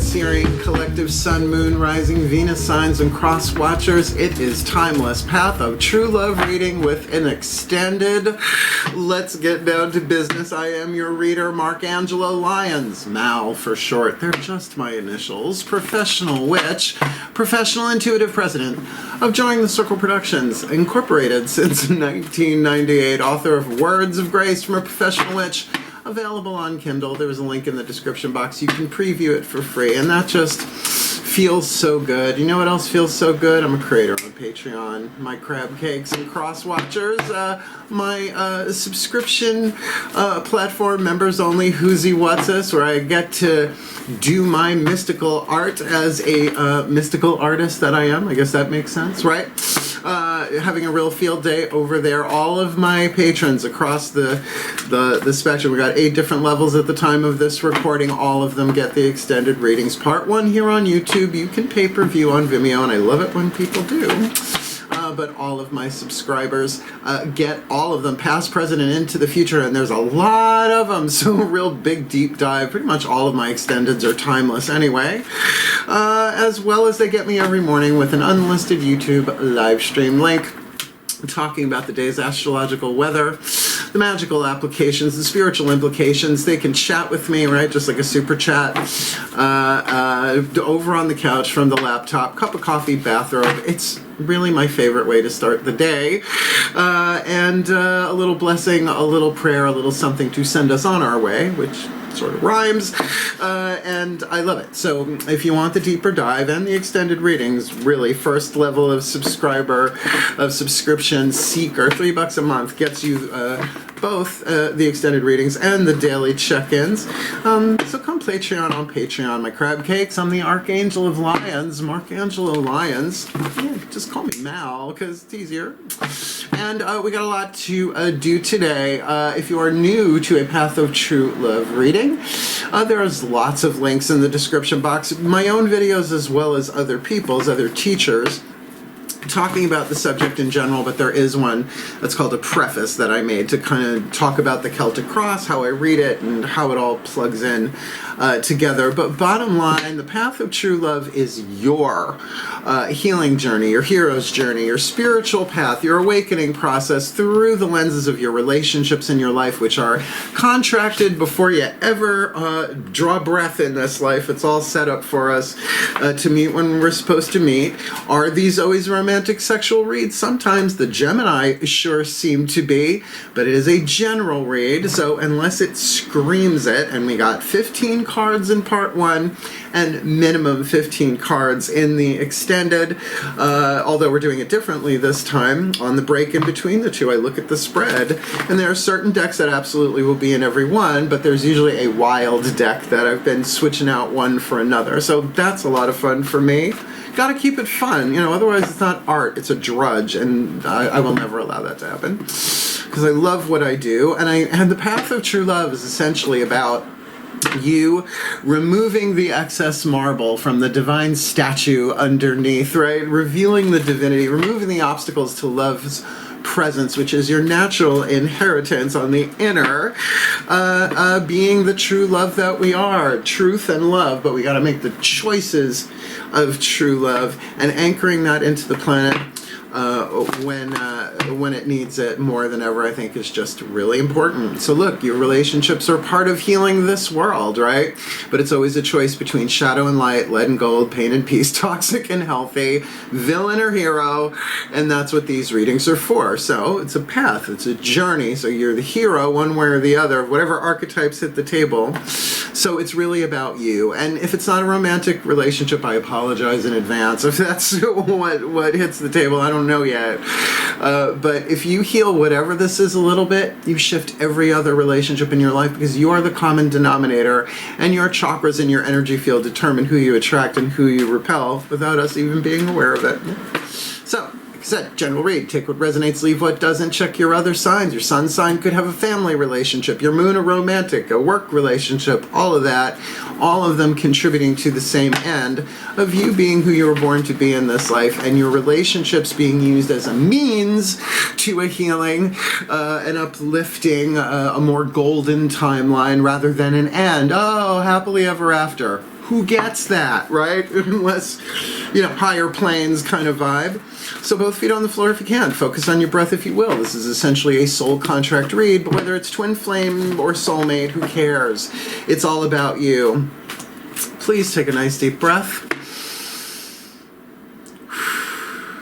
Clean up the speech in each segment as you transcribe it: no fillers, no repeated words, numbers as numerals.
searing collective sun, moon, rising, Venus signs, and cross watchers. It is Timeless Path of True Love reading with an extended. Let's get down to business. I am your reader, Angelo, Lyons, Mal for short. They're just my initials. Professional witch, professional intuitive president of Join the Circle Productions, incorporated since 1998, author of Words of Grace from a Professional Witch, available on Kindle. There's a link in the description box. You can preview it for free, and that just feels so good. You know what else feels so good? I'm a creator on Patreon. My crab cakes and cross watchers, my subscription platform, members only, Who'sy What's Us, where I get to do my mystical art as a mystical artist that I am. I guess that makes sense, right? Having a real field day over there. All of my patrons across the spectrum. We got 8 different levels at the time of this recording. All of them get the extended readings. Part 1 here on YouTube. You can pay-per-view on Vimeo, and I love it when people do. But all of my subscribers get all of them, past, present, and into the future, and there's a lot of them, so a real big deep dive. Pretty much all of my extendeds are timeless anyway, as well as they get me every morning with an unlisted YouTube live stream link talking about the day's astrological weather, the magical applications, the spiritual implications. They can chat with me, right, just like a super chat, over on the couch from the laptop, cup of coffee, bathrobe. It's really my favorite way to start the day, and a little blessing, a little prayer, a little something to send us on our way, which sort of rhymes, and I love it. So if you want the deeper dive and the extended readings, really first level of subscription seeker, $3 a month gets you both the extended readings and the daily check-ins. So come Patreon on Patreon. My crab cakes. I'm the Archangel of Lyons, Angelo Lyons. Yeah, just call me Mal because it's easier. And we got a lot to do today. If you are new to a Path of True Love reading, there's lots of links in the description box. My own videos as well as other people's, other teachers, talking about the subject in general, but there is one that's called a preface that I made to kind of talk about the Celtic Cross, how I read it, and how it all plugs in together. But bottom line, the Path of True Love is your healing journey, your hero's journey, your spiritual path, your awakening process through the lenses of your relationships in your life, which are contracted before you ever draw breath in this life. It's all set up for us to meet when we're supposed to meet. Are these always romantic sexual reads? Sometimes the Gemini sure seem to be, but it is a general read, so unless it screams it, and we got 15 cards in part 1 and minimum 15 cards in the extended, although we're doing it differently this time. On the break in between the two, I look at the spread, and there are certain decks that absolutely will be in every one, but there's usually a wild deck that I've been switching out one for another, so that's a lot of fun for me. Got to keep it fun, you know, otherwise it's not art, it's a drudge, and I will never allow that to happen because I love what I do. And the Path of True Love is essentially about you removing the excess marble from the divine statue underneath, right? Revealing the divinity, removing the obstacles to love's presence, which is your natural inheritance on the inner, being the true love that we are, truth and love, but we got to make the choices of true love and anchoring that into the planet when it needs it more than ever, I think, is just really important. So look, your relationships are part of healing this world, right? But it's always a choice between shadow and light, lead and gold, pain and peace, toxic and healthy, villain or hero, and that's what these readings are for. So it's a path, it's a journey, so you're the hero one way or the other, whatever archetypes hit the table. So it's really about you. And if it's not a romantic relationship, I apologize in advance if that's what hits the table. I don't know yet. But if you heal whatever this is a little bit, you shift every other relationship in your life because you are the common denominator, and your chakras in your energy field determine who you attract and who you repel without us even being aware of it. So, like I said, general read. Take what resonates, leave what doesn't. Check your other signs. Your sun sign could have a family relationship. Your moon a romantic, a work relationship, all of that. All of them contributing to the same end of you being who you were born to be in this life, and your relationships being used as a means to a healing, an uplifting, a more golden timeline rather than an end. Oh, happily ever after. who gets that, right? Unless, higher planes kind of vibe. So both feet on the floor if you can. Focus on your breath if you will. This is essentially a soul contract read, but whether it's twin flame or soulmate, who cares? It's all about you. Please take a nice deep breath.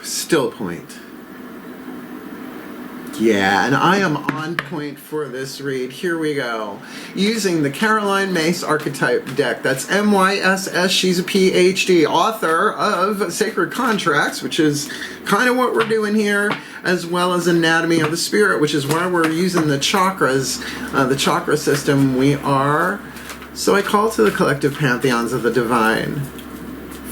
Still point. Yeah, and I am on point for this read. Here we go. Using the Caroline Myss Archetype deck. That's MYSS. She's a PhD, author of Sacred Contracts, which is kind of what we're doing here, as well as Anatomy of the Spirit, which is why we're using the chakras, the chakra system. So I call to the collective pantheons of the divine.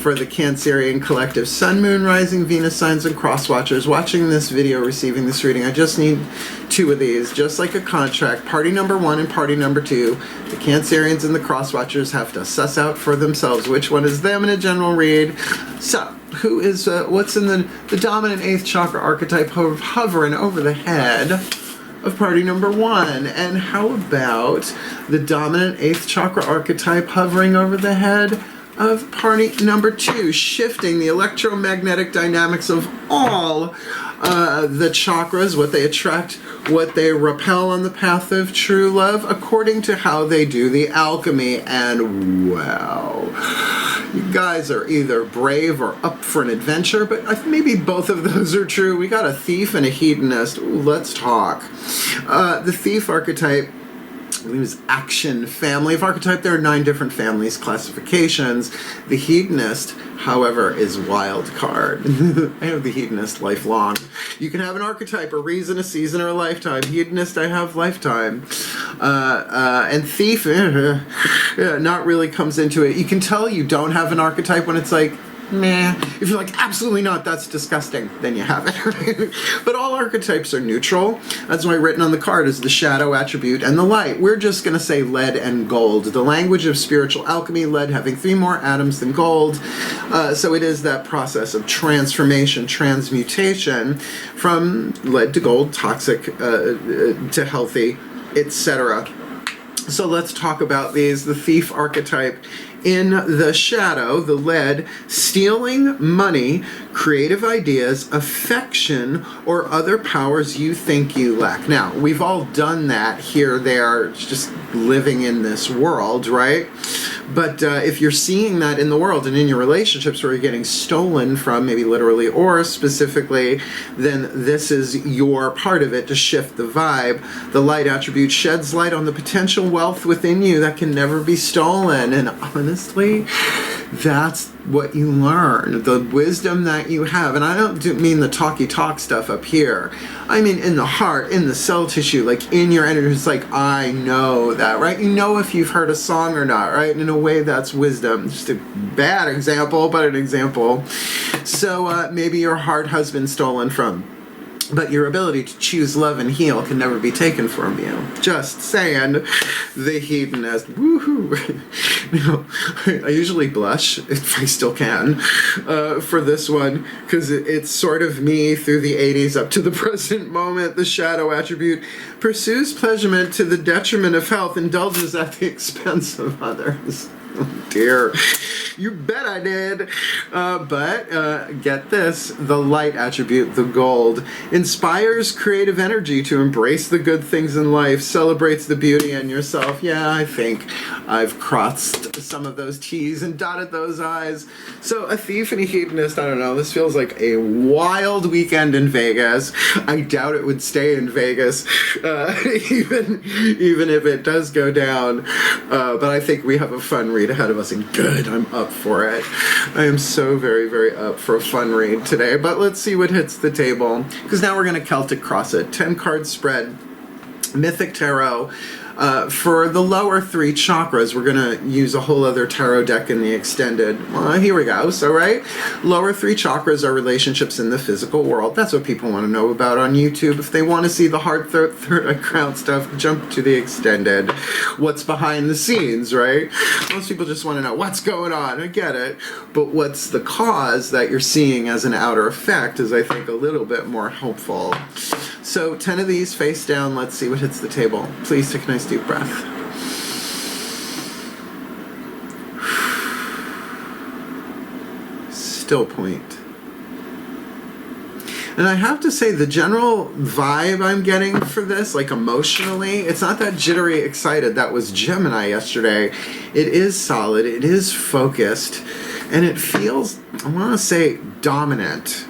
For the Cancerian collective Sun, Moon, Rising, Venus signs, and cross watchers watching this video, receiving this reading, I just need 2 of these, just like a contract. Party number 1 and party number 2. The Cancerians and the cross watchers have to suss out for themselves which one is them in a general read. So, who is, what's in the dominant 8th chakra archetype hovering over the head of party number 1? And how about the dominant 8th chakra archetype hovering over the head of party number 2, shifting the electromagnetic dynamics of all the chakras, what they attract, what they repel on the path of true love, according to how they do the alchemy. And wow, you guys are either brave or up for an adventure, but maybe both of those are true. We got a thief and a hedonist. Ooh, let's talk. The thief archetype, I believe, is action family of archetype. There are 9 different families, classifications. The hedonist, however, is wild card. I have the hedonist lifelong. You can have an archetype, a reason, a season, or a lifetime. Hedonist, I have lifetime. And thief, not really comes into it. You can tell you don't have an archetype when it's like, meh. If you're like, absolutely not, that's disgusting, then you have it. But all archetypes are neutral. That's why written on the card is the shadow attribute and the light. We're just going to say lead and gold. The language of spiritual alchemy, lead having 3 more atoms than gold. So it is that process of transformation, transmutation from lead to gold, toxic to healthy, etc. So let's talk about these. The thief archetype. In the shadow, the lead, stealing money, creative ideas, affection, or other powers you think you lack. Now, we've all done that here, there, just living in this world, right? But if you're seeing that in the world and in your relationships where you're getting stolen from, maybe literally or specifically, then this is your part of it to shift the vibe. The light attribute sheds light on the potential wealth within you that can never be stolen. And honestly, that's what you learn, the wisdom that you have. And I don't mean the talky talk stuff up here. I mean in the heart, in the cell tissue, like in your energy. It's like, I know that, right? You know if you've heard a song or not, right? And in a way, that's wisdom. Just a bad example, but an example. So maybe your heart has been stolen from, but your ability to choose love and heal can never be taken from you. Just saying. The hedonist. Woohoo! I usually blush, if I still can, for this one, because it's sort of me through the 80s up to the present moment. The shadow attribute pursues pleasurement to the detriment of health, indulges at the expense of others. Oh dear. You bet I did. But get this, the light attribute, the gold, inspires creative energy to embrace the good things in life, celebrates the beauty in yourself. Yeah, I think I've crossed some of those T's and dotted those I's. So a thief and a hedonist, I don't know, this feels like a wild weekend in Vegas. I doubt it would stay in Vegas, even if it does go down. But I think we have a fun read ahead of us, and good, I'm up for it. I am so very, very up for a fun read today. But let's see what hits the table, because now we're going to Celtic Cross it. 10 card spread, Mythic Tarot. For the lower 3 chakras, we're going to use a whole other tarot deck in the extended. Well, here we go. So, right, lower 3 chakras are relationships in the physical world. That's what people want to know about on YouTube. If they want to see the heart, third crown stuff, jump to the extended. What's behind the scenes, right? Most people just want to know what's going on. I get it. But what's the cause that you're seeing as an outer effect is, I think, a little bit more helpful. So 10 of these face down. Let's see what hits the table. Please take a nice deep breath. still point. And I have to say, the general vibe I'm getting for this, like emotionally, it's not that jittery excited. That was Gemini yesterday. It is solid, it is focused, and it feels, I want to say, dominant.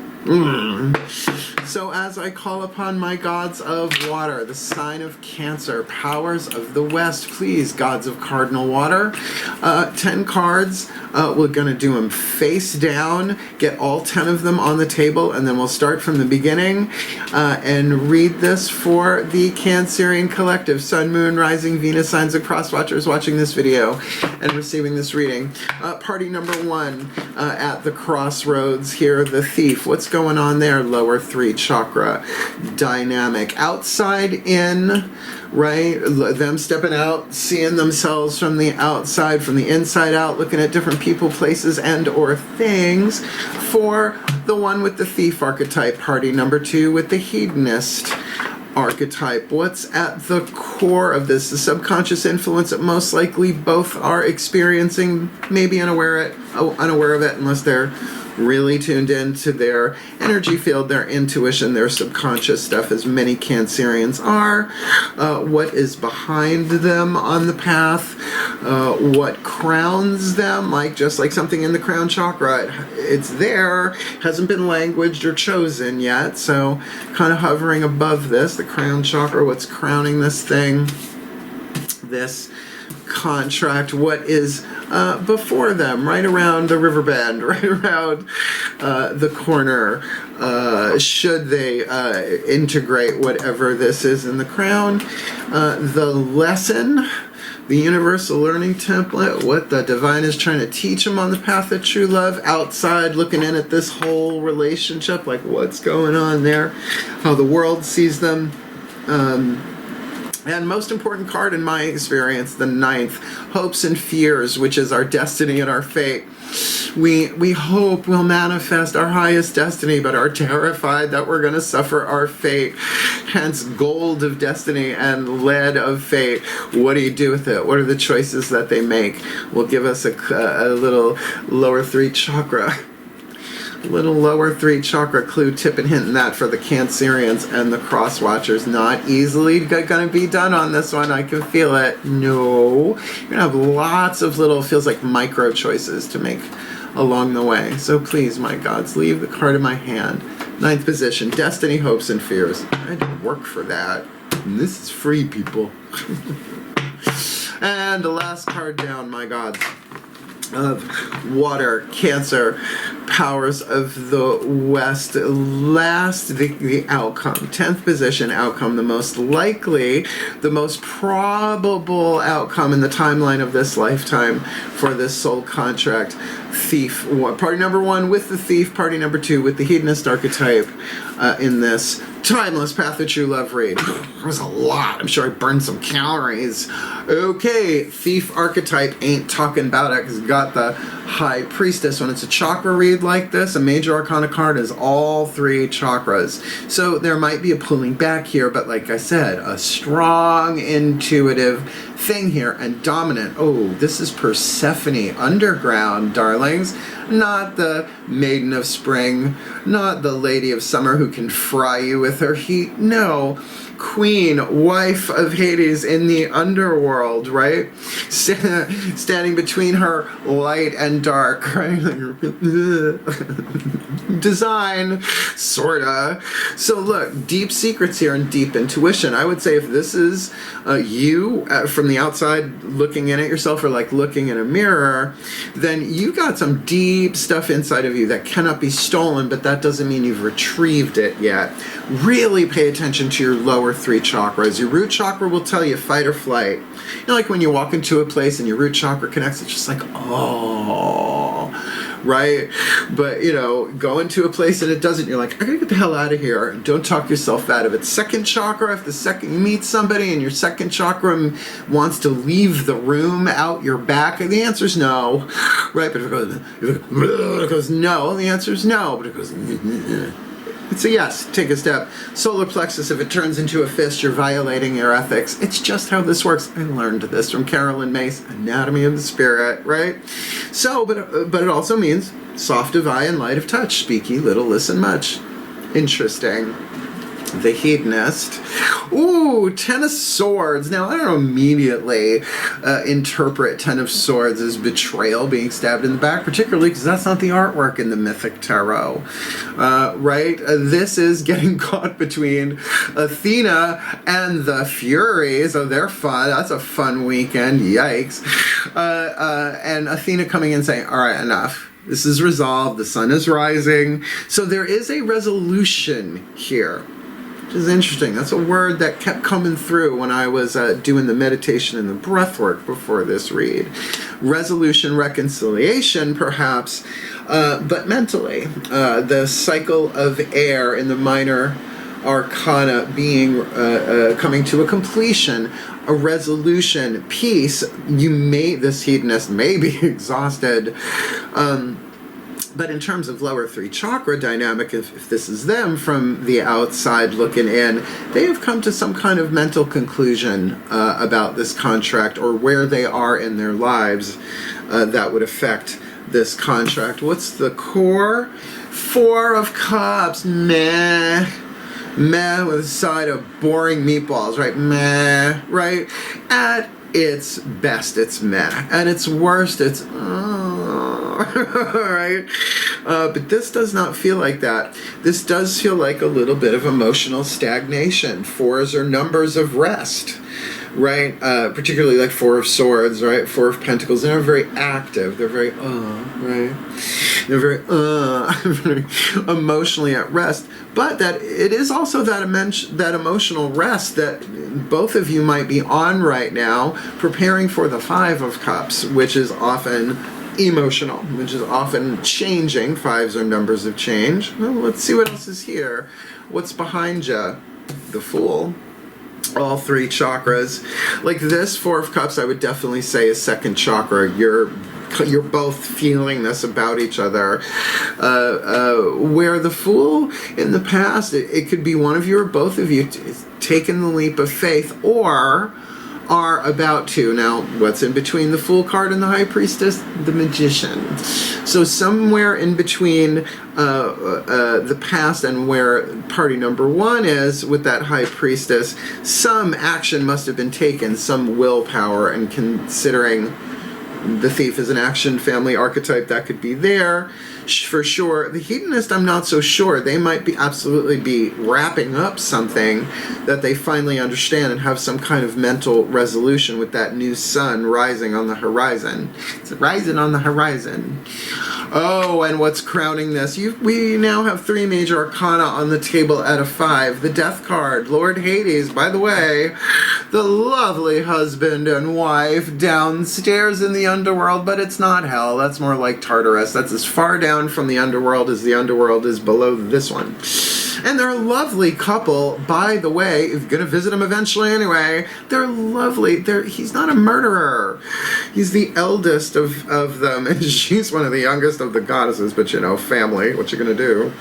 So as I call upon my gods of water, the sign of Cancer, powers of the West, please, gods of cardinal water, 10 cards, we're going to do them face down, get all 10 of them on the table, and then we'll start from the beginning and read this for the Cancerian collective, Sun, Moon, Rising, Venus, signs of cross watchers watching this video and receiving this reading. Party number 1 at the crossroads here, the Thief. What's going on there? Lower 3 chakra dynamic. Outside in, right? Them stepping out, seeing themselves from the outside, from the inside out, looking at different people, places, and or things. For the one with the Thief archetype. Party number 2 with the Hedonist archetype. What's at the core of this? The subconscious influence that most likely both are experiencing, maybe unaware of it, unless they're really tuned into their energy field, their intuition, their subconscious stuff, as many Cancerians are. What is behind them on the path? What crowns them? Just like something in the crown chakra, it's there, hasn't been languaged or chosen yet, so kind of hovering above this, the crown chakra. What's crowning this thing? This contract. What is before them, right around the river bend, right around the corner, should they integrate whatever this is in the crown. The lesson, the universal learning template, what the divine is trying to teach them on the path of true love. Outside, looking in at this whole relationship, like what's going on there, how the world sees them. And most important card in my experience, the 9th, hopes and fears, which is our destiny and our fate. We hope we'll manifest our highest destiny, but are terrified that we're going to suffer our fate. Hence, gold of destiny and lead of fate. What do you do with it? What are the choices that they make? Will give us a little lower 3 chakra. Little lower 3 chakra clue, tip, and hint in that for the Cancerians and the cross watchers. Not easily gonna be done on this one. I can feel it. No, you're gonna have lots of little, feels like micro choices to make along the way. So please, my gods, leave the card in my hand. 9th position, destiny, hopes, and fears. I didn't work for that. And this is free, people. And the last card down, my gods, of water, Cancer, powers of the West. Last, the outcome. 10th position outcome, the most likely, the most probable outcome in the timeline of this lifetime for this soul contract. Thief. Party number 1 with the Thief. Party number 2 with the Hedonist archetype in this timeless path of true love read. There was a lot. I'm sure I burned some calories. Okay, Thief archetype, ain't talking about it, because it's got the High Priestess. When it's a chakra read like this, a major arcana card is all 3 chakras. So there might be a pulling back here, but like I said, a strong intuitive thing here, and dominant. Oh, this is Persephone, underground, darlings. Not the maiden of spring, not the lady of summer who can fry you with her heat. No, queen, wife of Hades in the underworld, right? Standing between her light and dark, right? Design, sorta. So look, deep secrets here and deep intuition. I would say if this is you from the outside looking in at yourself, or like looking in a mirror, then you got some deep stuff inside of you that cannot be stolen, but that doesn't mean you've retrieved it yet. Really pay attention to your lower 3 chakras. Your root chakra will tell you fight or flight. You know, like when you walk into a place and your root chakra connects, it's just like, oh, right? But, you know, go into a place and it doesn't, you're like, I gotta get the hell out of here. Don't talk yourself out of it. Second chakra, if the second you meet somebody and your second chakra wants to leave the room out your back, the answer is no, right? But if it goes no, the answer is no. But it goes, It's a yes, take a step. Solar plexus, if it turns into a fist, you're violating your ethics. It's just how this works. I learned this from Carolyn Mace, Anatomy of the Spirit, right? So, but it also means soft of eye and light of touch, speak ye little, listen much. Interesting. The Hedonist. Ooh, Ten of Swords. Now, I don't immediately interpret Ten of Swords as betrayal, being stabbed in the back, particularly because that's not the artwork in the Mythic Tarot, right? This is getting caught between Athena and the Furies. Oh, they're fun. That's a fun weekend. Yikes. And Athena coming in saying, all right, enough. This is resolved. The sun is rising. So there is a resolution here. Is interesting. That's a word that kept coming through when I was doing the meditation and the breath work before this read. Resolution, reconciliation, perhaps, but mentally. The cycle of air in the minor arcana being coming to a completion, a resolution, peace. This hedonist may be exhausted. But in terms of lower three chakra dynamic, if this is them from the outside looking in, they have come to some kind of mental conclusion about this contract or where they are in their lives that would affect this contract. What's the core? Four of Cups. Meh. Meh with a side of boring meatballs, right? Meh, right? At its best, it's meh. At its worst, it's right? But this does not feel like that. This does feel like a little bit of emotional stagnation. Fours are numbers of rest, right? Particularly like Four of Swords, right? Four of Pentacles. They're very active. They're very, right? They're very, very emotionally at rest. But that it is also that emotional rest that both of you might be on right now, preparing for the Five of Cups, which is often emotional, which is often changing. Fives are numbers of change. Well, let's see what else is here. What's behind you? The Fool. All three chakras. Like this Four of Cups, I would definitely say is second chakra. You're both feeling this about each other. Where the Fool in the past, it could be one of you or both of you taking the leap of faith, or are about to. Now, what's in between the Fool card and the High Priestess? The Magician. So somewhere in between the past and where party number one is with that High Priestess, some action must have been taken, some willpower, and considering the Thief is an action family archetype, that could be there for sure. The Hedonist, I'm not so sure. They might be absolutely be wrapping up something that they finally understand and have some kind of mental resolution with that new sun rising on the horizon. It's rising on the horizon. Oh, and what's crowning this? We now have three major arcana on the table out of five. The Death card, Lord Hades, by the way, the lovely husband and wife downstairs in the underworld, but it's not hell. That's more like Tartarus. That's as far down from the underworld as the underworld is below this one. And they're a lovely couple, by the way. If you're going to visit them eventually anyway, they're lovely. He's not a murderer. He's the eldest of them, and she's one of the youngest of the goddesses, but family, what you going to do?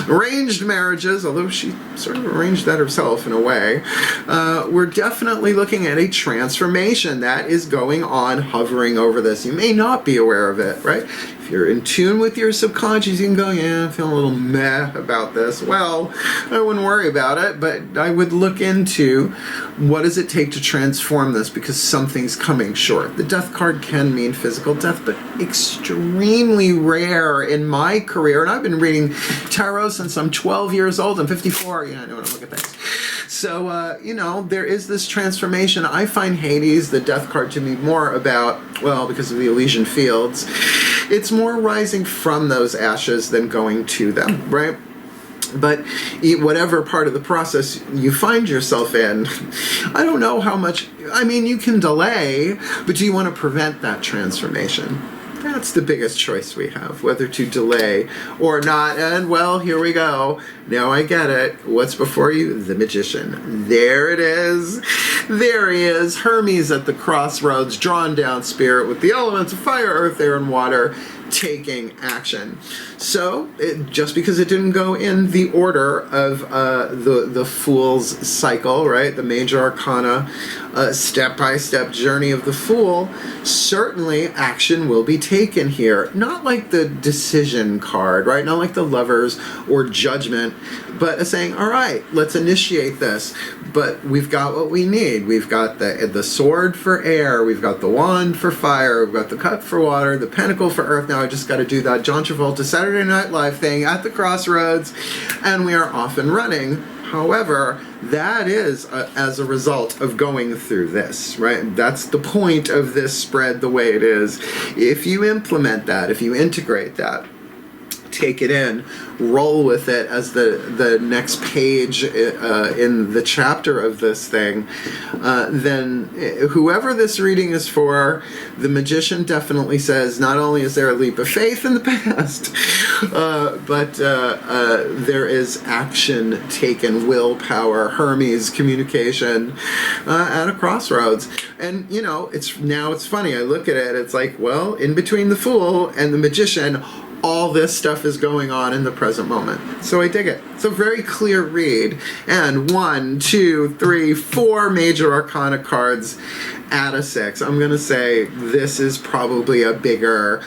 Arranged marriages, although she sort of arranged that herself in a way. We're definitely looking at a transformation that is going on, hovering over this. You may not be aware of it, right? If you're in tune with your subconscious, you can go, yeah, I'm feeling a little meh about this. Well, I wouldn't worry about it, but I would look into what does it take to transform this, because something's coming short. The Death card can mean physical death, but extremely rare in my career. And I've been reading tarot since I'm 12 years old. I'm 54. I know when I look at things. So, there is this transformation. I find Hades, the Death card, to be more about, well, because of the Elysian Fields, it's more rising from those ashes than going to them, right? But whatever part of the process you find yourself in, I don't know how much, you can delay, but do you want to prevent that transformation? That's the biggest choice we have, whether to delay or not. And well, here we go. Now I get it. What's before you? The Magician. There it is. There he is. Hermes at the crossroads, drawn down spirit with the elements of fire, earth, air, and water. taking action. So, just because it didn't go in the order of the Fool's cycle, right? The major arcana, step-by-step journey of the Fool, certainly action will be taken here. Not like the decision card, right? Not like the Lovers or Judgment, but saying, all right, let's initiate this. But we've got what we need. We've got the sword for air, we've got the wand for fire, we've got the cup for water, the pentacle for earth. Now I just got to do that John Travolta Saturday Night Live thing at the crossroads, and we are off and running. However, that is as a result of going through this, right? That's the point of this spread the way it is. If you implement that, if you integrate that, take it in, roll with it as the next page in the chapter of this thing, then whoever this reading is for, the magician definitely says not only is there a leap of faith in the past, but there is action taken, willpower, Hermes communication at a crossroads. And you know, it's funny, I look at it, it's like, well, in between the Fool and the magician, all this stuff is going on in the present moment. So I dig it. It's a very clear read. And 1, 2, 3, 4 major arcana cards out of 6. I'm going to say this is probably a bigger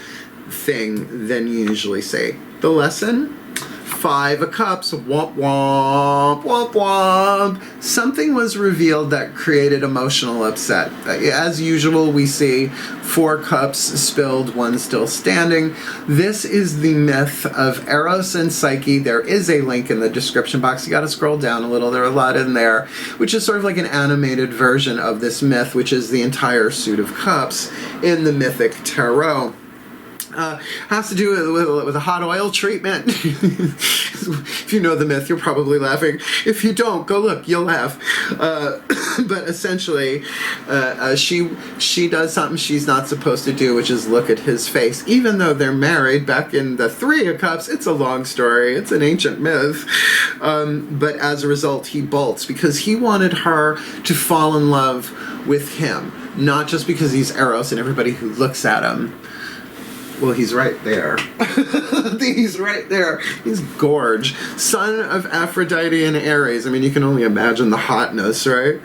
thing than you usually see. The lesson? 5 of Cups, womp womp, womp womp. Something was revealed that created emotional upset. As usual, we see 4 cups spilled, 1 still standing. This is the myth of Eros and Psyche. There is a link in the description box. You got to scroll down a little. There are a lot in there, which is sort of like an animated version of this myth, which is the entire suit of cups in the mythic tarot. Has to do with a hot oil treatment. If you know the myth, you're probably laughing. If you don't, go look, you'll laugh. But essentially, she does something she's not supposed to do, which is look at his face. Even though they're married, back in the 3 of Cups, it's a long story. It's an ancient myth. But as a result, he bolts because he wanted her to fall in love with him. Not just because he's Eros and everybody who looks at him. Well, he's right there. He's right there. He's gorge. Son of Aphrodite and Ares. I mean, you can only imagine the hotness, right?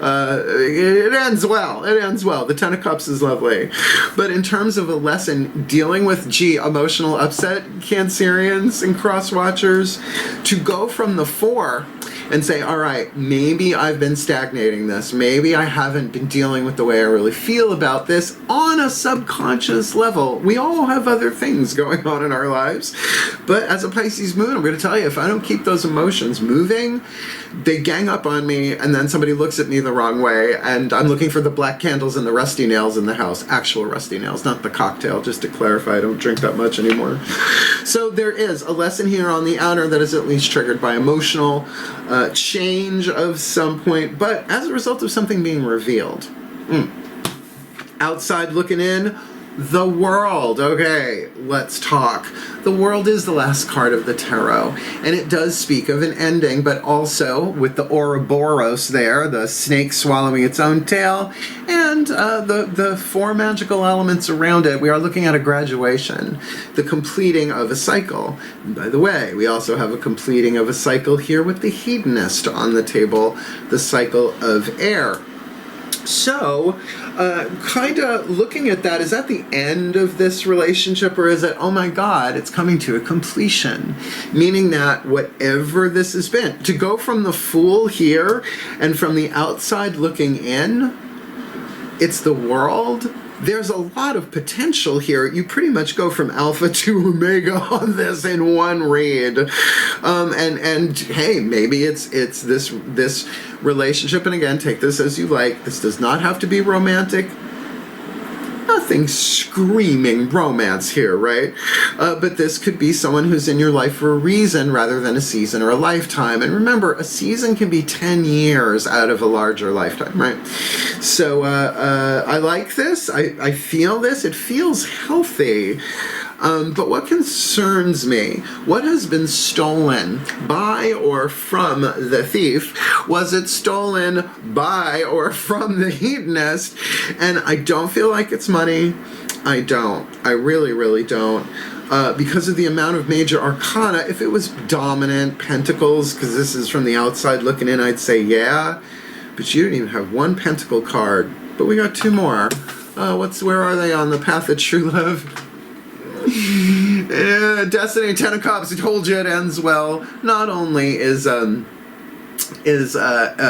It ends well. It ends well. The 10 of Cups is lovely. But in terms of a lesson, dealing with, emotional upset, Cancerians and cross-watchers, to go from the 4 and say, all right, maybe I've been stagnating this. Maybe I haven't been dealing with the way I really feel about this on a subconscious level. We all have other things going on in our lives. But as a Pisces moon, I'm going to tell you, if I don't keep those emotions moving, they gang up on me, and then somebody looks at me the wrong way, and I'm looking for the black candles and the rusty nails in the house. Actual rusty nails, not the cocktail, just to clarify. I don't drink that much anymore. So there is a lesson here on the outer that is at least triggered by emotional change of some point, but as a result of something being revealed. Outside looking in, the World. Okay, let's talk. The World is the last card of the tarot, and it does speak of an ending, but also with the Ouroboros there, the snake swallowing its own tail, and the 4 magical elements around it. We are looking at a graduation, the completing of a cycle. And by the way, we also have a completing of a cycle here with the Hedonist on the table, the cycle of air. So, kind of looking at that, is that the end of this relationship, or is it, oh my God, it's coming to a completion? Meaning that whatever this has been, to go from the Fool here and from the outside looking in, it's the World. There's a lot of potential here. You pretty much go from alpha to omega on this in one read. And hey, maybe it's this relationship, and again, take this as you like. This does not have to be romantic. Nothing screaming romance here, right? But this could be someone who's in your life for a reason rather than a season or a lifetime. And remember, a season can be 10 years out of a larger lifetime, right? So I like this. I feel this. It feels healthy. But what concerns me, what has been stolen by or from the thief? Was it stolen by or from the hedonist? And I don't feel like it's money. I don't. I really, really don't. Because of the amount of major arcana, if it was dominant, pentacles, because this is from the outside looking in, I'd say yeah. But you didn't even have one pentacle card. But we got two more. Where are they on the path of true love? Destiny, Ten of Cups. I told you it ends well. Not only is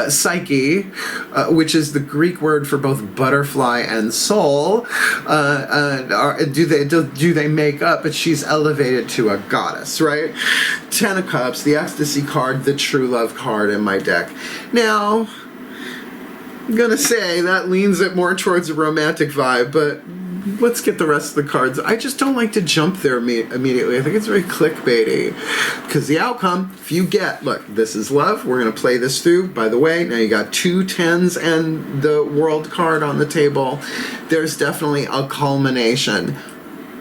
psyche, which is the Greek word for both butterfly and soul. Do they make up? But she's elevated to a goddess, right? Ten of Cups, the ecstasy card, the true love card in my deck. Now, I'm gonna say that leans it more towards a romantic vibe, but let's get the rest of the cards. I just don't like to jump there immediately. I think it's very clickbaity. Because the outcome, if you get, look, this is love. We're going to play this through. By the way, now you got 2 tens and the world card on the table. There's definitely a culmination.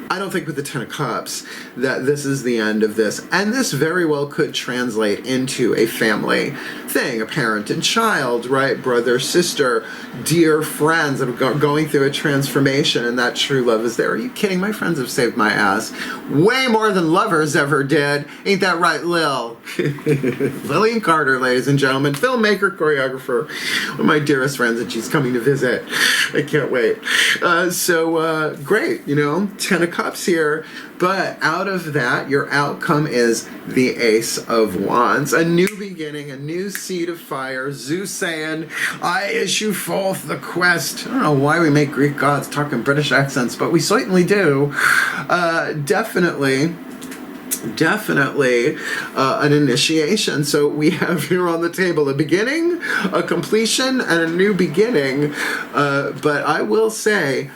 I don't think with the Ten of Cups that this is the end of this. And this very well could translate into a family thing, a parent and child, right? Brother, sister, dear friends that are going through a transformation, and that true love is there. Are you kidding? My friends have saved my ass way more than lovers ever did. Ain't that right, Lil? Lillian Carter, ladies and gentlemen, filmmaker, choreographer, one of my dearest friends, and she's coming to visit. I can't wait. Great, you know, Ten of Cups here. But out of that, your outcome is the Ace of Wands. A new beginning, a new seed of fire. Zeus saying, I issue forth the quest. I don't know why we make Greek gods talking British accents, but we certainly do. Definitely an initiation. So we have here on the table a beginning, a completion, and a new beginning. But I will say,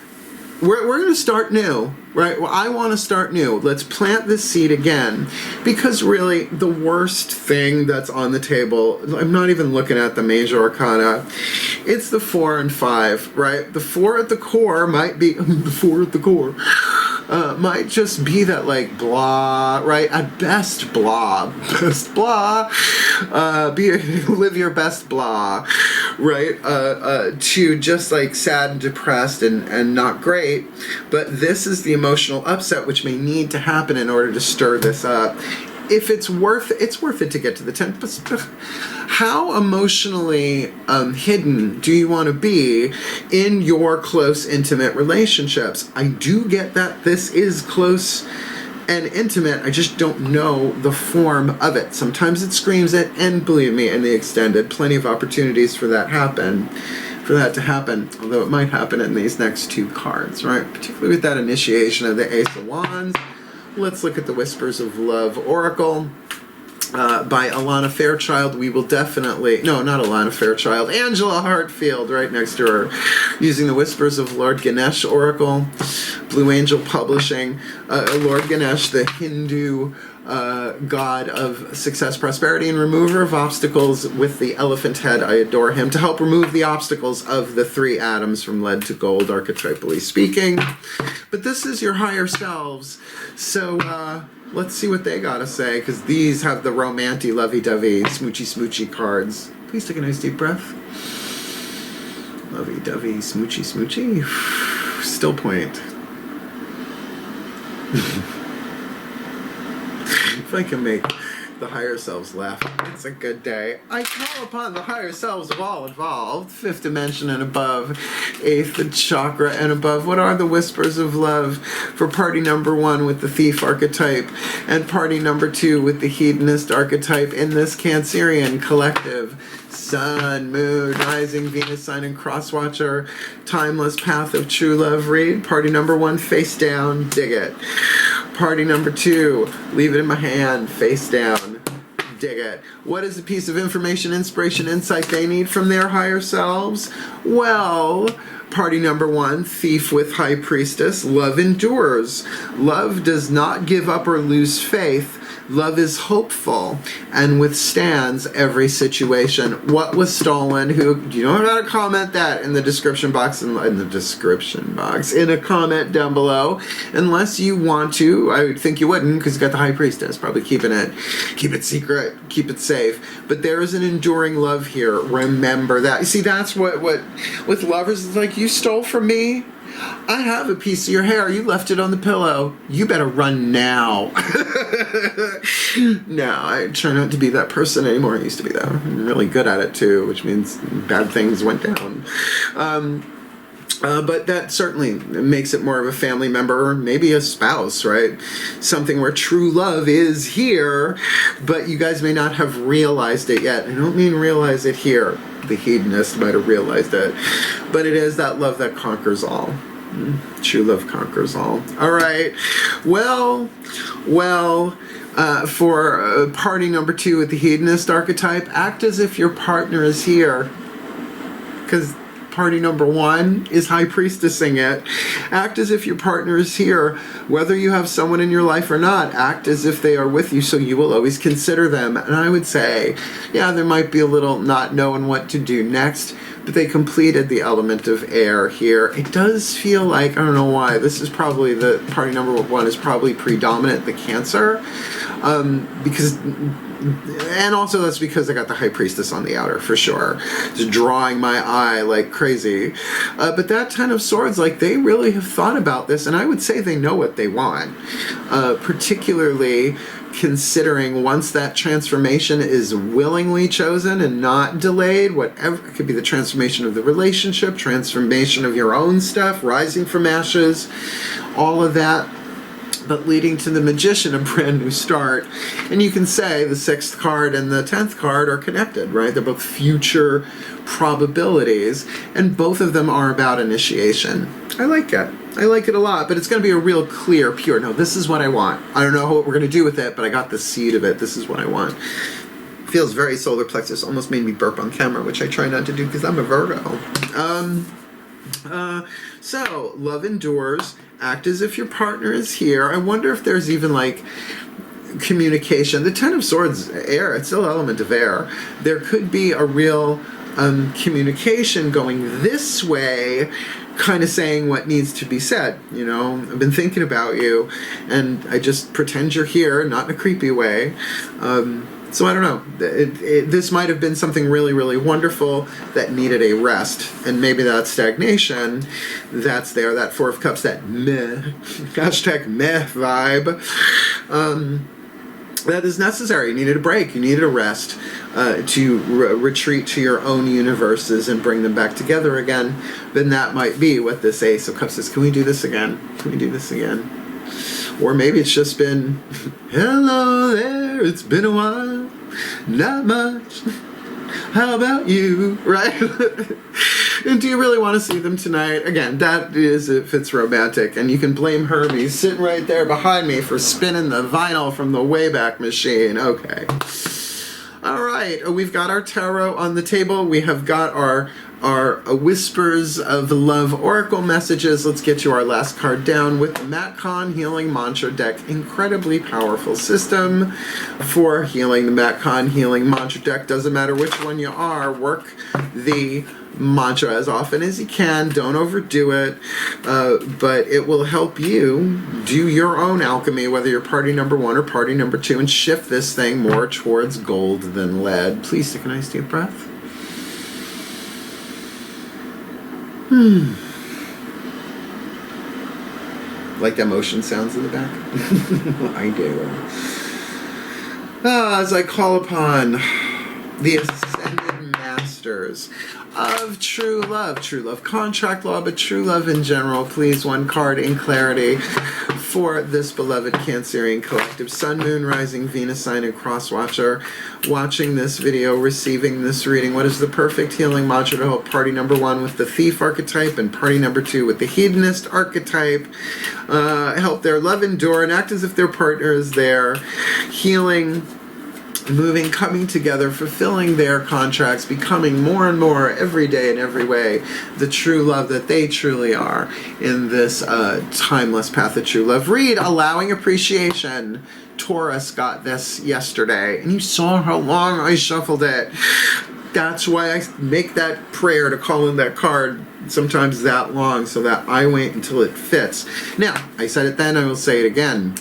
we're going to start new, right? Well, I want to start new. Let's plant this seed again, because really the worst thing that's on the table, I'm not even looking at the major arcana, it's the 4 and 5, right? The 4 at the core might be, the 4 at the core, might just be that like blah, right? At best blah, live your best blah, right? To just like sad and depressed and not great. But this is the emotional upset which may need to happen in order to stir this up. If it's worth it to get to the 10. But how emotionally hidden do you want to be in your close, intimate relationships? I do get that this is close and intimate. I just don't know the form of it. Sometimes it screams it, and believe me, in the extended, plenty of opportunities for that to happen, although it might happen in these next 2 cards, right? Particularly with that initiation of the Ace of Wands. Let's look at the Whispers of Love Oracle by Alana Fairchild. We will definitely, no, not Alana Fairchild, Angela Hartfield right next to her, using the Whispers of Lord Ganesh Oracle, Blue Angel Publishing. Lord Ganesh, the Hindu god of success, prosperity, and remover of obstacles with the elephant head. I adore him to help remove the obstacles of the 3 atoms from lead to gold, archetypally speaking. But this is your higher selves. So let's see what they gotta say, because these have the romantic, lovey-dovey, smoochy cards. Please take a nice deep breath. Lovey-dovey, smoochy. Still point. If I can make the higher selves laugh, it's a good day. I call upon the higher selves of all involved, 5th dimension and above, 8th chakra and above. What are the Whispers of Love for party number 1 with the Thief archetype and party number 2 with the Hedonist archetype in this Cancerian collective? Sun, Moon, Rising, Venus sign, and Crosswatcher, Timeless Path of True Love read. Party number 1, face down, dig it. Party number 2, leave it in my hand, face down, dig it. What is the piece of information, inspiration, insight they need from their higher selves? Well, party number 1, Thief with High Priestess, love endures. Love does not give up or lose faith. Love is hopeful and withstands every situation. What was stolen? Who? You don't have to comment that in the description box. In a comment down below, unless you want to. I would think you wouldn't, because you got the High Priestess. Probably keep it secret, keep it safe. But there is an enduring love here. Remember that. You see, that's what with lovers is like. You stole from me. I have a piece of your hair. You left it on the pillow. You better run now. No, I try not to be that person anymore. I used to be that. I'm really good at it too, which means bad things went down. But that certainly makes it more of a family member, or maybe a spouse, right? Something where true love is here, but you guys may not have realized it yet. I don't mean realize it here. The hedonist might have realized it. But it is that love that conquers all. True love conquers all. All right. Well, for party number 2 with the hedonist archetype, act as if your partner is here. Because party number 1 is high priestessing it. Act as if your partner is here, whether you have someone in your life or not. Act as if they are with you, so you will always consider them. And I would say, yeah, there might be a little not knowing what to do next, but they completed the element of air here. It does feel like, I don't know why, this is probably the party number 1 is probably predominant, the Cancer, because. And also that's because I got the High Priestess on the outer, for sure. Just drawing my eye like crazy. But that Ten of Swords, like, they really have thought about this, and I would say they know what they want. Particularly considering once that transformation is willingly chosen and not delayed, whatever, it could be the transformation of the relationship, transformation of your own stuff, rising from ashes, all of that, but leading to the Magician, a brand new start. And you can say the 6th card and the 10th card are connected, right? They're both future probabilities, and both of them are about initiation. I like it. I like it a lot, but it's going to be a real clear, pure, no, this is what I want. I don't know what we're going to do with it, but I got the seed of it. This is what I want. Feels very solar plexus. Almost made me burp on camera, which I try not to do because I'm a Virgo. So, love endures. Act as if your partner is here. I wonder if there's even like communication. The Ten of Swords, air, it's still an element of air. There could be a real communication going this way, kind of saying what needs to be said. You know, I've been thinking about you, and I just pretend you're here, not in a creepy way. So I don't know. This might have been something really, really wonderful that needed a rest. And maybe that stagnation that's there, that 4 of Cups, that meh, hashtag meh vibe, that is necessary. You needed a break. You needed a rest to retreat to your own universes and bring them back together again. Then that might be what this Ace of Cups is. Can we do this again? Can we do this again? Or maybe it's just been, hello there, it's been a while, not much, how about you, right? And do you really want to see them tonight? Again, that is if it's romantic, and you can blame Herbie sitting right there behind me for spinning the vinyl from the Wayback Machine. Okay. All right, we've got our tarot on the table. We have got our Whispers of Love Oracle messages. Let's get you our last card down with the Matcon Healing Mantra deck. Incredibly powerful system for healing. The Matcon Healing Mantra deck, doesn't matter which one you are, work the mantra as often as you can. Don't overdo it, but it will help you do your own alchemy, whether you're party number 1 or party number 2, and shift this thing more towards gold than lead. Please take a nice deep breath. Like the motion sounds in the back? I do. As I call upon the Ascended Masters of true love contract law, but true love in general, please, one card in clarity for this beloved Cancerian collective. Sun, Moon, Rising, Venus sign, and Cross Watcher watching this video, receiving this reading. What is the perfect healing mantra to help party number 1 with the Thief archetype and party number 2 with the Hedonist archetype help their love endure and act as if their partner is there, healing, moving, coming together, fulfilling their contracts, becoming more and more every day in every way the true love that they truly are in this timeless path of true love. Read Allowing Appreciation. Taurus got this yesterday, and you saw how long I shuffled it. That's why I make that prayer to call in that card sometimes that long, so that I wait until it fits. Now, I said it then, I will say it again.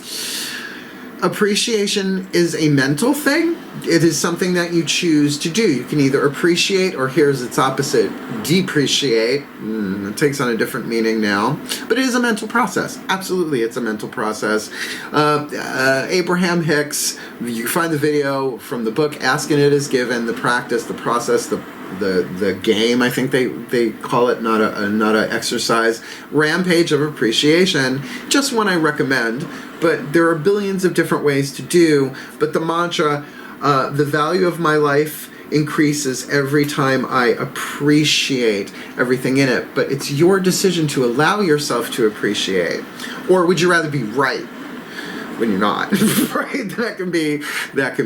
Appreciation is a mental thing, It is something that you choose to do. You can either appreciate, or here's its opposite, depreciate. It takes on a different meaning now. But it is a mental process. Absolutely, it's a mental process. Abraham Hicks, you can find the video from the book Asking It Is Given, the practice, the process, the game, I think they call it, not a exercise. Rampage of Appreciation, just one I recommend. But there are billions of different ways to do. But the mantra, the value of my life increases every time I appreciate everything in it. But it's your decision to allow yourself to appreciate. Or would you rather be right when you're not? Right? That can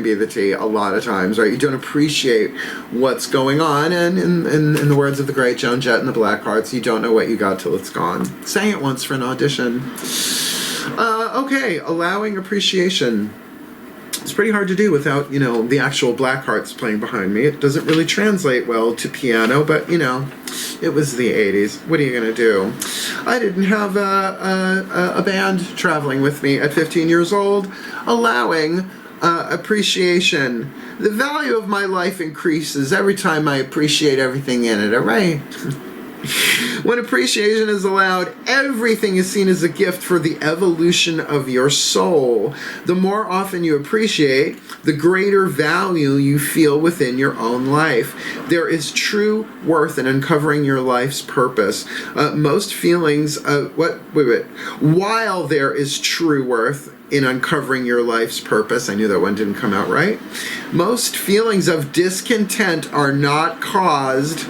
be the tea a lot of times, right? You don't appreciate what's going on, and in the words of the great Joan Jett and the Blackhearts, you don't know what you got till it's gone. Sang it once for an audition. Okay, allowing appreciation. It's pretty hard to do without, the actual Blackhearts playing behind me. It doesn't really translate well to piano, but, it was the 80s. What are you going to do? I didn't have a band traveling with me at 15 years old. Allowing appreciation. The value of my life increases every time I appreciate everything in it, all right? When appreciation is allowed, everything is seen as a gift for the evolution of your soul. The more often you appreciate, the greater value you feel within your own life. There is true worth in uncovering your life's purpose. Most feelings of while there is true worth in uncovering your life's purpose, I knew that one didn't come out right. Most feelings of discontent are not caused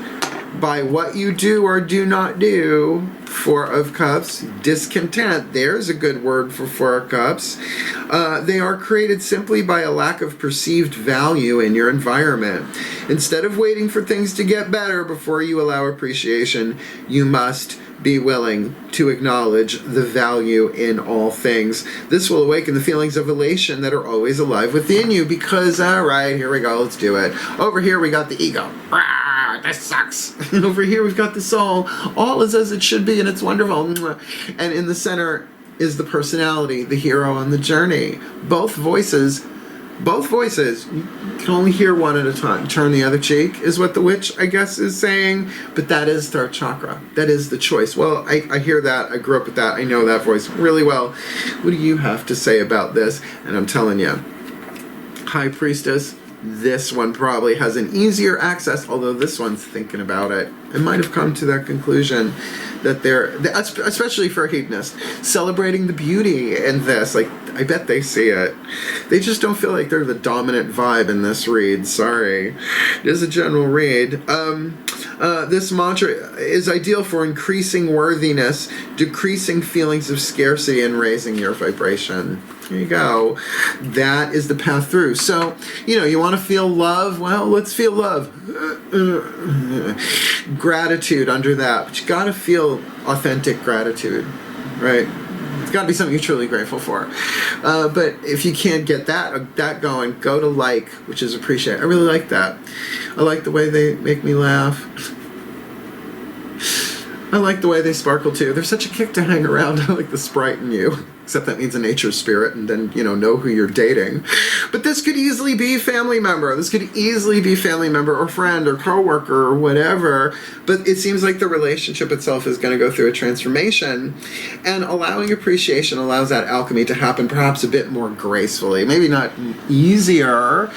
by what you do or do not do. Four of Cups, discontent. There's a good word for Four of Cups. They are created simply by a lack of perceived value in your environment. Instead of waiting for things to get better before you allow appreciation, you must be willing to acknowledge the value in all things. This will awaken the feelings of elation that are always alive within you, because, all right, here we go, let's do it. Over here we got the ego. This sucks. And over here we've got the soul. All is as it should be, and it's wonderful. And in the center is the personality, the hero on the journey. Both voices, you can only hear one at a time. Turn the other cheek is what the witch, I guess, is saying. But that is third chakra. That is the choice. Well, I hear that. I grew up with that. I know that voice really well. What do you have to say about this? And I'm telling you, High Priestess, this one probably has an easier access, although this one's thinking about it. It might have come to that conclusion that they're, especially for a hedonist, celebrating the beauty in this. Like, I bet they see it. They just don't feel like they're the dominant vibe in this read. Sorry. It is a general read. This mantra is ideal for increasing worthiness, decreasing feelings of scarcity, and raising your vibration. There you go. That is the path through. So, you want to feel love? Well, let's feel love. Gratitude under that. But you got to feel authentic gratitude, right? It's got to be something you're truly grateful for. But if you can't get that going, go to like, which is appreciate. I really like that. I like the way they make me laugh. I like the way they sparkle too. They're such a kick to hang around. I like the sprite in you. Except that means a nature spirit, and then, know who you're dating. But this could easily be family member. This could easily be family member or friend or coworker or whatever. But it seems like the relationship itself is going to go through a transformation. And allowing appreciation allows that alchemy to happen perhaps a bit more gracefully. Maybe not easier,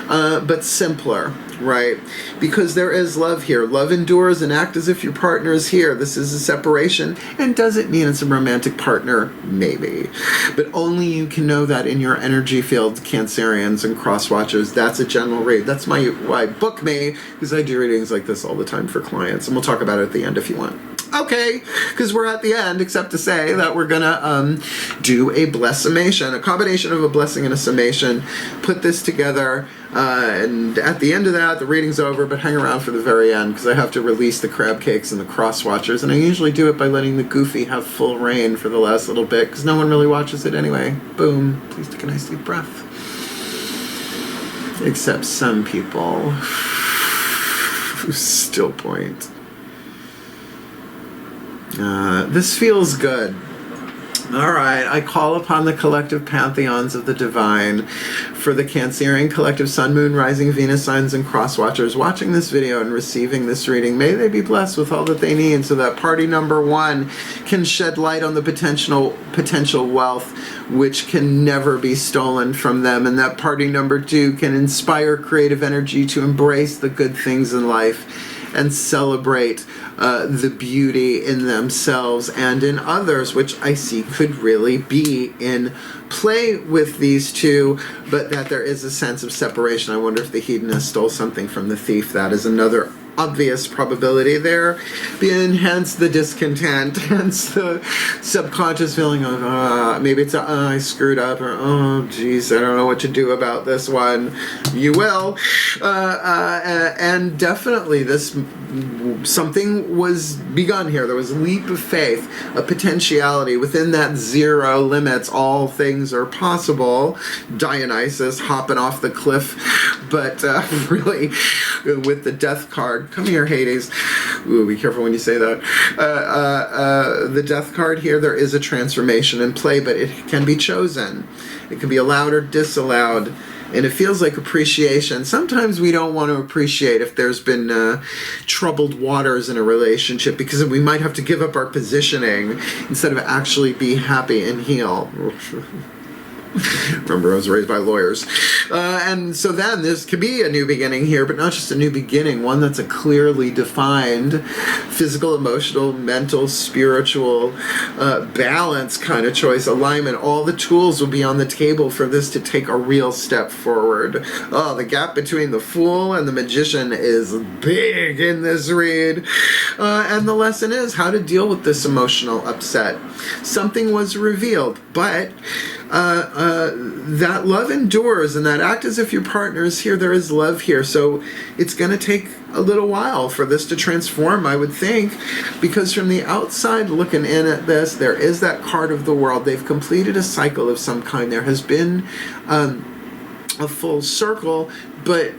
but simpler. Right? Because there is love here. Love endures, and act as if your partner is here. This is a separation. And does it mean it's a romantic partner? Maybe. But only you can know that in your energy field, Cancerians and cross-watchers. That's a general read. That's why book me, because I do readings like this all the time for clients. And we'll talk about it at the end if you want. Okay, because we're at the end, except to say that we're going to do a blessimation, a combination of a blessing and a summation. Put this together, and at the end of that, the reading's over, but hang around for the very end, because I have to release the crab cakes and the cross watchers, and I usually do it by letting the goofy have full reign for the last little bit, because no one really watches it anyway. Boom. Please take a nice deep breath. Except some people who still point. This feels good. All right, I call upon the collective pantheons of the divine for the Cancerian collective Sun, Moon, Rising, Venus signs, and cross watchers watching this video and receiving this reading. May they be blessed with all that they need so that party number 1 can shed light on the potential wealth which can never be stolen from them, and that party number 2 can inspire creative energy to embrace the good things in life and celebrate the beauty in themselves and in others, which I see could really be in play with these two, but that there is a sense of separation. I wonder if the hedonist stole something from the thief. That is another obvious probability there, and hence the discontent, hence the subconscious feeling of maybe it's I screwed up, or oh geez, I don't know what to do about this one. You will, and definitely this something was begun here. There was a leap of faith, a potentiality within that zero limits. All things are possible. Dionysus hopping off the cliff, but really with the death card. Come here, Hades. Ooh, be careful when you say that. The death card here, there is a transformation in play, but it can be chosen. It can be allowed or disallowed. And it feels like appreciation. Sometimes we don't want to appreciate if there's been troubled waters in a relationship, because we might have to give up our positioning instead of actually be happy and heal. Remember, I was raised by lawyers. And so then this could be a new beginning here, but not just a new beginning, one that's a clearly defined physical, emotional, mental, spiritual balance kind of choice, alignment. All the tools will be on the table for this to take a real step forward. Oh, the gap between the Fool and the Magician is big in this read. And the lesson is how to deal with this emotional upset. Something was revealed, but that love endures, and that act as if your partner is here. There is love here, so it's going to take a little while for this to transform, I would think, because from the outside looking in at this, there is that card of the World. They've completed a cycle of some kind. There has been a full circle, but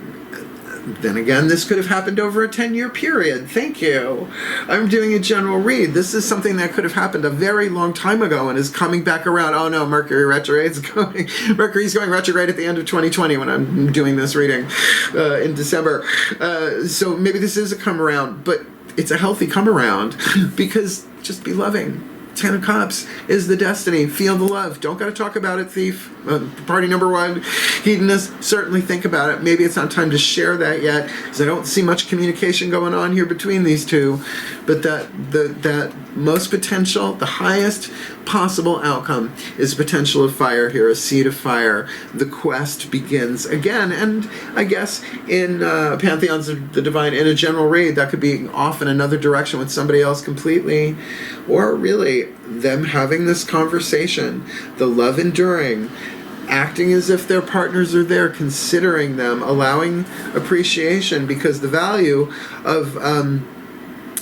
then again, this could have happened over a 10-year period. Thank you. I'm doing a general read. This is something that could have happened a very long time ago and is coming back around. Oh no, Mercury retrograde's going. Mercury's going retrograde at the end of 2020 when I'm doing this reading in December. So maybe this is a come around, but it's a healthy come around, because just be loving. 10 of Cups is the destiny. Feel the love. Don't got to talk about it, thief. Party number 1, hedonist, certainly think about it. Maybe it's not time to share that yet, because I don't see much communication going on here between these two. But that most potential, the highest possible outcome is potential of fire here, a seed of fire. The quest begins again. And I guess in Pantheons of the Divine, in a general read, that could be off in another direction with somebody else completely. Or really, them having this conversation, the love enduring, acting as if their partners are there, considering them, allowing appreciation, because the value of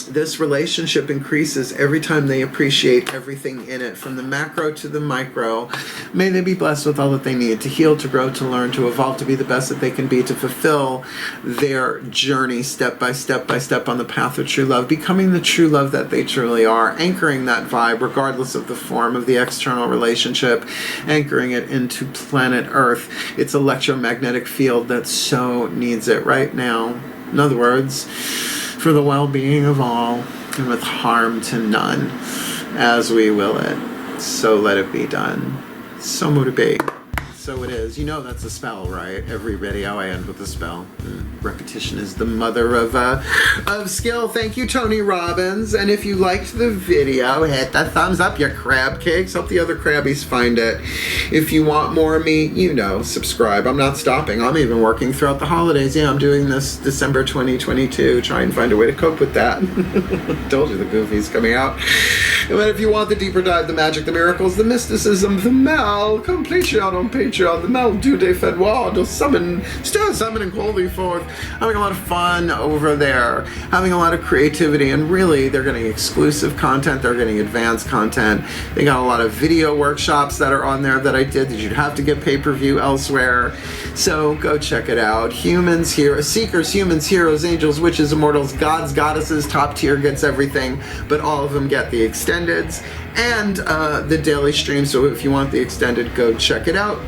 this relationship increases every time they appreciate everything in it, from the macro to the micro. May they be blessed with all that they need to heal, to grow, to learn, to evolve, to be the best that they can be, to fulfill their journey step by step by step on the path of true love, becoming the true love that they truly are, anchoring that vibe regardless of the form of the external relationship, anchoring it into planet Earth, its electromagnetic field that so needs it right now. In other words, for the well-being of all, and with harm to none, as we will it. So let it be done. So mote it be. So it is. You know that's a spell, right? Every video I end with a spell. Repetition is the mother of skill. Thank you, Tony Robbins. And if you liked the video, hit that thumbs up, you crab cakes. Help the other crabbies find it. If you want more of me, you know, subscribe. I'm not stopping. I'm even working throughout the holidays. Yeah, I'm doing this December 2022. Try and find a way to cope with that. Told you the goofy's coming out. But if you want the deeper dive, the magic, the miracles, the mysticism, the Mel, come Patreon on Patreon. The Mel do de Fedward, still summoning holy forth. Having a lot of fun over there. Having a lot of creativity, and really they're getting exclusive content, they're getting advanced content. They got a lot of video workshops that are on there that I did that you'd have to get pay-per-view elsewhere. So go check it out. Humans, heroes, seekers, humans, heroes, angels, witches, immortals, gods, goddesses, top tier gets everything, but all of them get the extended extendeds and the daily stream. So if you want the extended, go check it out.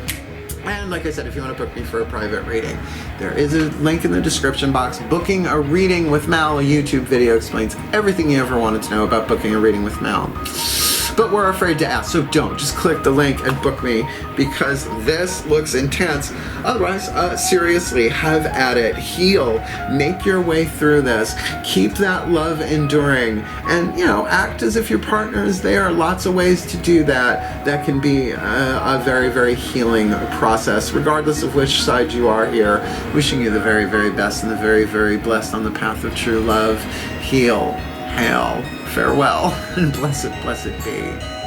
And like I said, if you want to book me for a private reading, there is a link in the description box. Booking a reading with Mal, a YouTube video, explains everything you ever wanted to know about booking a reading with Mal. But we're afraid to ask, so don't. Just click the link and book me, because this looks intense. Otherwise, seriously, have at it. Heal. Make your way through this. Keep that love enduring. And, you know, act as if your partner is there. Lots of ways to do that. That can be a very, very healing process, regardless of which side you are here. Wishing you the very, very best and the very, very blessed on the path of true love. Heal. Hail. Farewell, and blessed, blessed be.